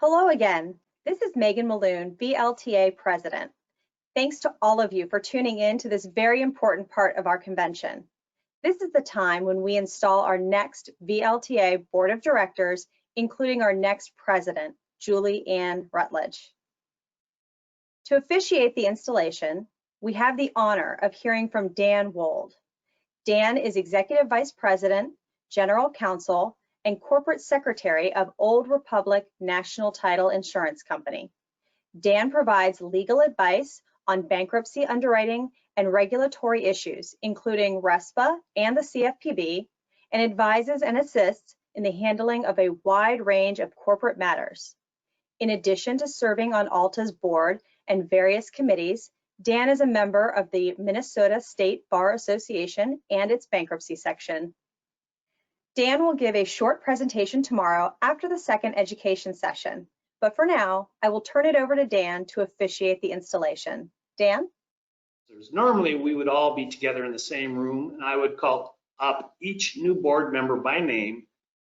Hello again. This is Megan Malone, VLTA President. Thanks to all of you for tuning in to this very important part of our convention. This is the time when we install our next VLTA Board of Directors, including our next President, Julie Ann Rutledge. To officiate the installation, we have the honor of hearing from Dan Wold. Dan is Executive Vice President, General Counsel, and Corporate Secretary of Old Republic National Title Insurance Company. Dan provides legal advice on bankruptcy underwriting and regulatory issues, including RESPA and the CFPB, and advises and assists in the handling of a wide range of corporate matters. In addition to serving on ALTA's board and various committees, Dan is a member of the Minnesota State Bar Association and its bankruptcy section. Dan will give a short presentation tomorrow after the second education session, but for now, I will turn it over to Dan to officiate the installation. Dan? Normally, we would all be together in the same room, and I would call up each new board member by name,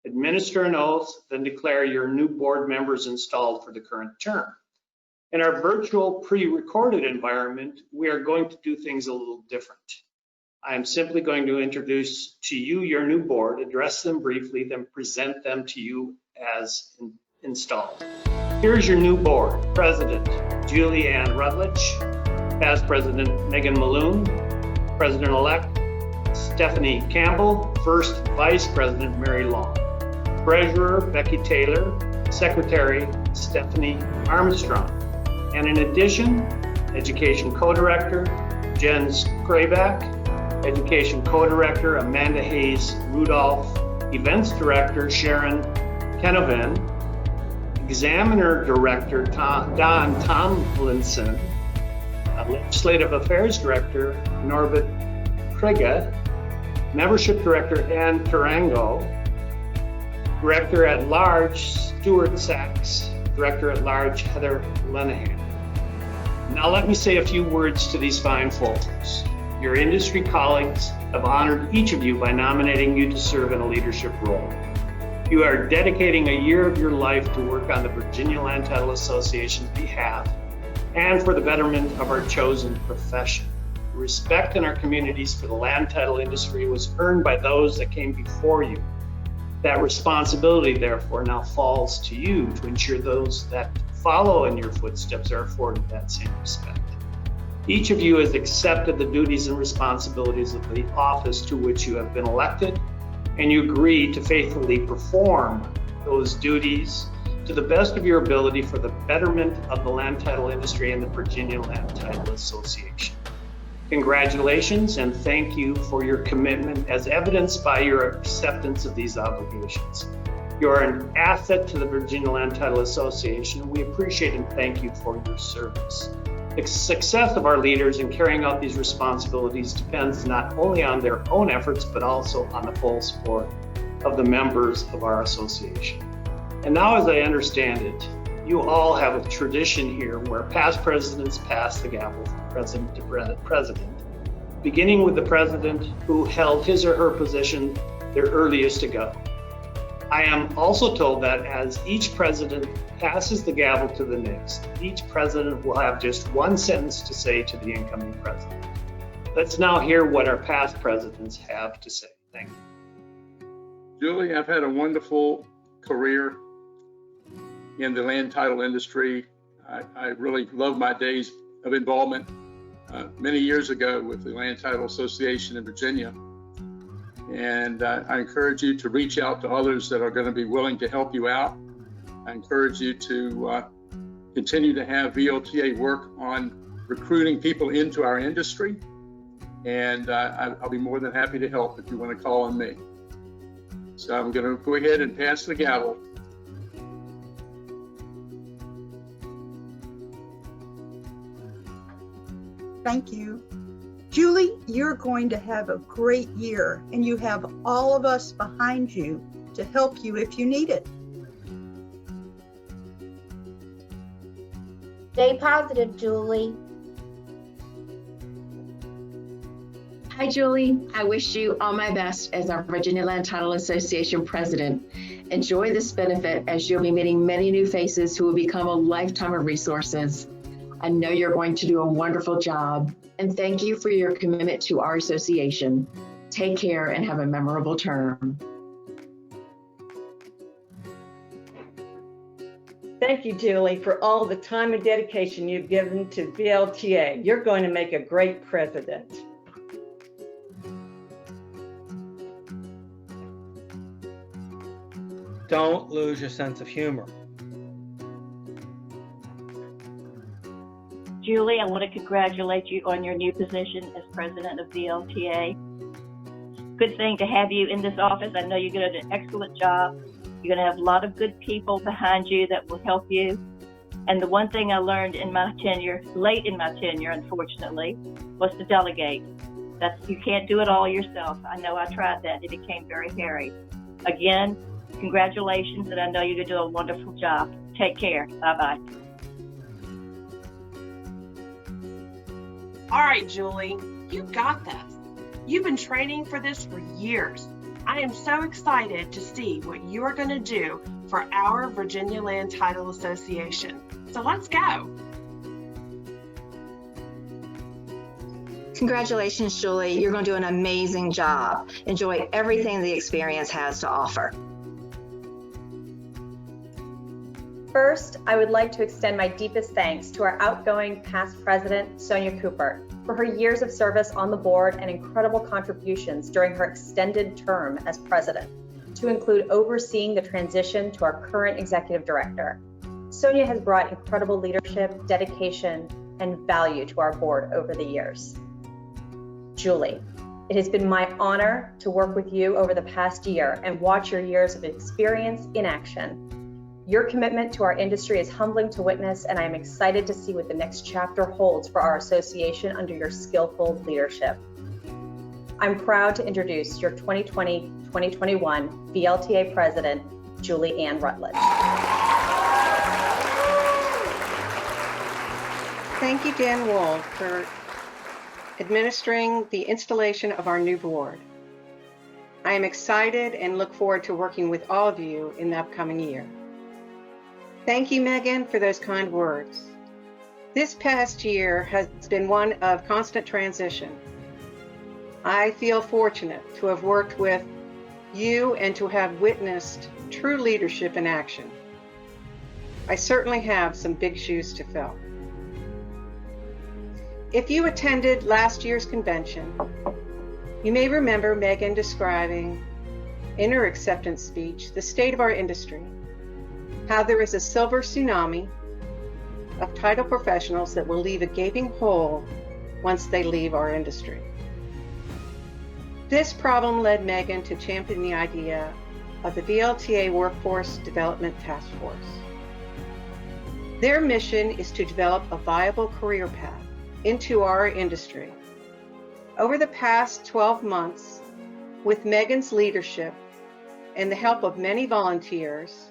administer an oath, then declare your new board members installed for the current term. In our virtual pre-recorded environment, we are going to do things a little different. I am simply going to introduce to you your new board, address them briefly, then present them to you as installed. Here's your new board. President, Julie Ann Rutledge. Past President, Megan Malone. President-elect, Stephanie Campbell. First Vice President, Mary Long. Treasurer, Becky Taylor. Secretary, Stephanie Armstrong. And in addition, Education Co-Director, Jen Skrayback. Education Co-Director, Amanda Hayes Rudolph. Events Director, Sharon Kenovan. Examiner Director, Don Tomlinson. Legislative Affairs Director, Norbert Krega. Membership Director, Ann Tarango. Director at Large, Stuart Sachs. Director at Large, Heather Lenahan. Now let me say a few words to these fine folks. Your industry colleagues have honored each of you by nominating you to serve in a leadership role. You are dedicating a year of your life to work on the Virginia Land Title Association's behalf and for the betterment of our chosen profession. Respect in our communities for the land title industry was earned by those that came before you. That responsibility, therefore, now falls to you to ensure those that follow in your footsteps are afforded that same respect. Each of you has accepted the duties and responsibilities of the office to which you have been elected, and you agree to faithfully perform those duties to the best of your ability for the betterment of the land title industry and the Virginia Land Title Association. Congratulations and thank you for your commitment as evidenced by your acceptance of these obligations. You are an asset to the Virginia Land Title Association, and we appreciate and thank you for your service. The success of our leaders in carrying out these responsibilities depends not only on their own efforts, but also on the full support of the members of our association. And now, as I understand it, you all have a tradition here where past presidents pass the gavel from president to president, beginning with the president who held his or her position their earliest ago. I am also told that as each president passes the gavel to the next, each president will have just one sentence to say to the incoming president. Let's now hear what our past presidents have to say. Thank you. Julie, I've had a wonderful career in the land title industry. I really love my days of involvement many years ago with the Land Title Association in Virginia. And I encourage you to reach out to others that are going to be willing to help you out. I encourage you to continue to have VLTA work on recruiting people into our industry. And I'll be more than happy to help if you want to call on me. So I'm going to go ahead and pass the gavel. Thank you. Julie, you're going to have a great year, and you have all of us behind you to help you if you need it. Stay positive, Julie. Hi, Julie. I wish you all my best as our Virginia Land Title Association president. Enjoy this benefit as you'll be meeting many new faces who will become a lifetime of resources. I know you're going to do a wonderful job, and thank you for your commitment to our association. Take care and have a memorable term. Thank you, Julie, for all the time and dedication you've given to VLTA. You're going to make a great president. Don't lose your sense of humor. Julie, I want to congratulate you on your new position as president of VLTA. Good thing to have you in this office. I know you're going to do an excellent job. You're going to have a lot of good people behind you that will help you. And the one thing I learned in my tenure, late in my tenure, unfortunately, was to delegate. You can't do it all yourself. I know I tried that. It became very hairy. Again, congratulations, and I know you're going to do a wonderful job. Take care. Bye-bye. All right, Julie, you got this. You've been training for this for years. I am so excited to see what you are going to do for our Virginia Land Title Association. So let's go. Congratulations, Julie. You're going to do an amazing job. Enjoy everything the experience has to offer. First, I would like to extend my deepest thanks to our outgoing past president, Sonia Cooper, for her years of service on the board and incredible contributions during her extended term as president, to include overseeing the transition to our current executive director. Sonia has brought incredible leadership, dedication, and value to our board over the years. Julie, it has been my honor to work with you over the past year and watch your years of experience in action. Your commitment to our industry is humbling to witness, and I am excited to see what the next chapter holds for our association under your skillful leadership. I'm proud to introduce your 2020-2021 VLTA President, Julie Ann Rutledge. Thank you, Dan Wold, for administering the installation of our new board. I am excited and look forward to working with all of you in the upcoming year. Thank you, Megan, for those kind words. This past year has been one of constant transition. I feel fortunate to have worked with you and to have witnessed true leadership in action. I certainly have some big shoes to fill. If you attended last year's convention, you may remember Megan describing in her acceptance speech the state of our industry, how there is a silver tsunami of title professionals that will leave a gaping hole once they leave our industry. This problem led Megan to champion the idea of the VLTA Workforce Development Task Force. Their mission is to develop a viable career path into our industry. Over the past 12 months, with Megan's leadership and the help of many volunteers,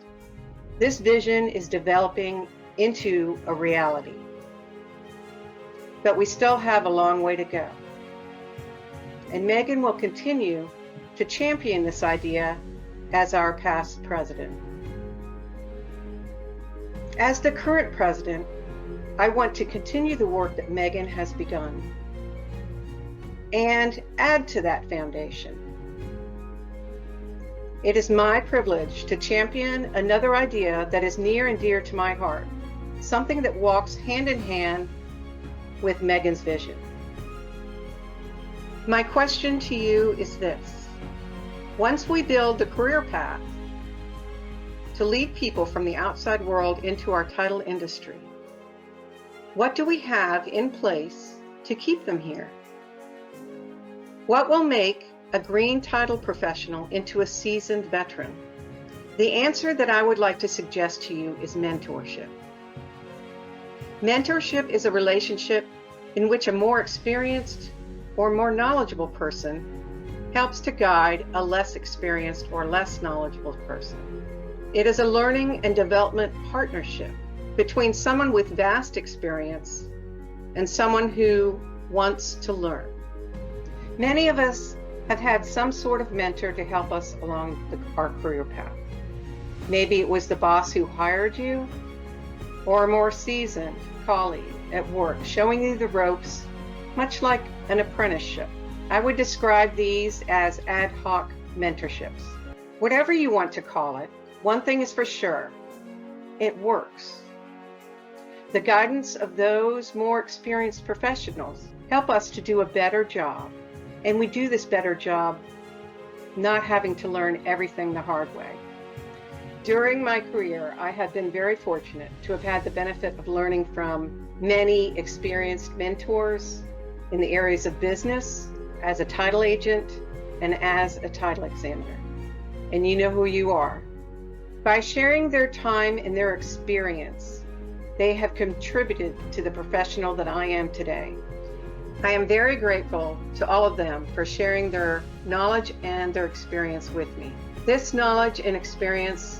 this vision is developing into a reality. But we still have a long way to go. And Megan will continue to champion this idea as our past president. As the current president, I want to continue the work that Megan has begun and add to that foundation. It is my privilege to champion another idea that is near and dear to my heart, something that walks hand in hand with Megan's vision. My question to you is this: once we build the career path to lead people from the outside world into our title industry, what do we have in place to keep them here? What will make a green title professional into a seasoned veteran? The answer that I would like to suggest to you is mentorship. Mentorship is a relationship in which a more experienced or more knowledgeable person helps to guide a less experienced or less knowledgeable person. It is a learning and development partnership between someone with vast experience and someone who wants to learn. Many of us have had some sort of mentor to help us along our career path. Maybe it was the boss who hired you, or a more seasoned colleague at work showing you the ropes, much like an apprenticeship. I would describe these as ad hoc mentorships. Whatever you want to call it, one thing is for sure, it works. The guidance of those more experienced professionals help us to do a better job, and we do this better job not having to learn everything the hard way. During my career, I have been very fortunate to have had the benefit of learning from many experienced mentors in the areas of business, as a title agent, and as a title examiner. And you know who you are. By sharing their time and their experience, they have contributed to the professional that I am today. I am very grateful to all of them for sharing their knowledge and their experience with me. This knowledge and experience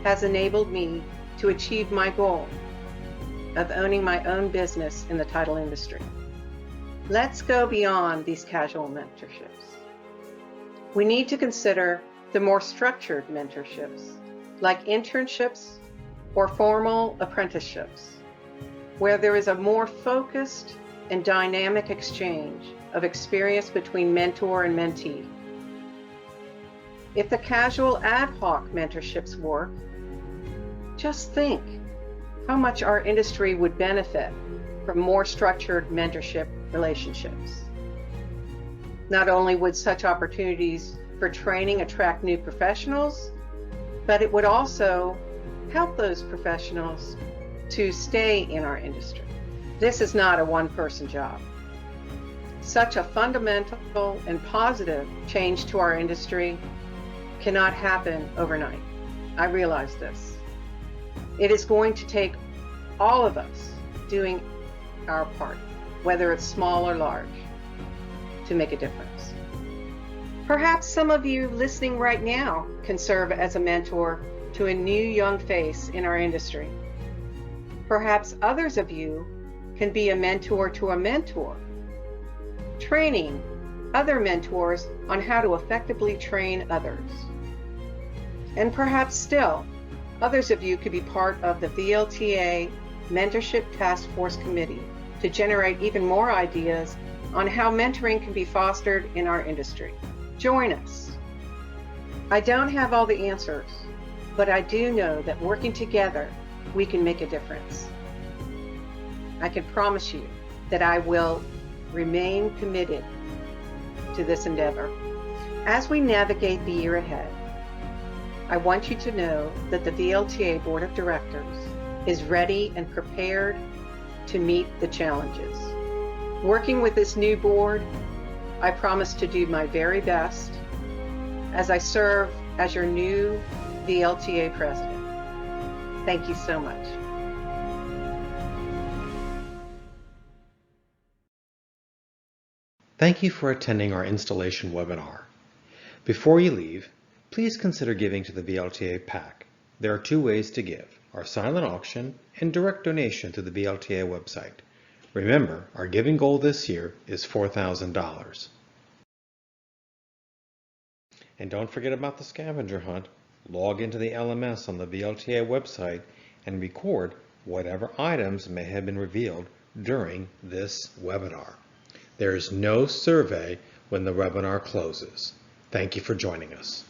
has enabled me to achieve my goal of owning my own business in the title industry. Let's go beyond these casual mentorships. We need to consider the more structured mentorships, like internships or formal apprenticeships, where there is a more focused and dynamic exchange of experience between mentor and mentee. If the casual ad hoc mentorships work, just think how much our industry would benefit from more structured mentorship relationships. Not only would such opportunities for training attract new professionals, but it would also help those professionals to stay in our industry. This is not a one-person job. Such a fundamental and positive change to our industry cannot happen overnight. I realize this. It is going to take all of us doing our part, whether it's small or large, to make a difference. Perhaps some of you listening right now can serve as a mentor to a new young face in our industry. Perhaps others of you can be a mentor to a mentor, training other mentors on how to effectively train others. And perhaps still, others of you could be part of the VLTA Mentorship Task Force Committee to generate even more ideas on how mentoring can be fostered in our industry. Join us. I don't have all the answers, but I do know that working together, we can make a difference. I can promise you that I will remain committed to this endeavor. As we navigate the year ahead, I want you to know that the VLTA Board of Directors is ready and prepared to meet the challenges. Working with this new board, I promise to do my very best as I serve as your new VLTA President. Thank you so much. Thank you for attending our installation webinar. Before you leave, please consider giving to the VLTA PAC. There are two ways to give: our silent auction and direct donation through the VLTA website. Remember, our giving goal this year is $4,000. And don't forget about the scavenger hunt. Log into the LMS on the VLTA website and record whatever items may have been revealed during this webinar. There is no survey when the webinar closes. Thank you for joining us.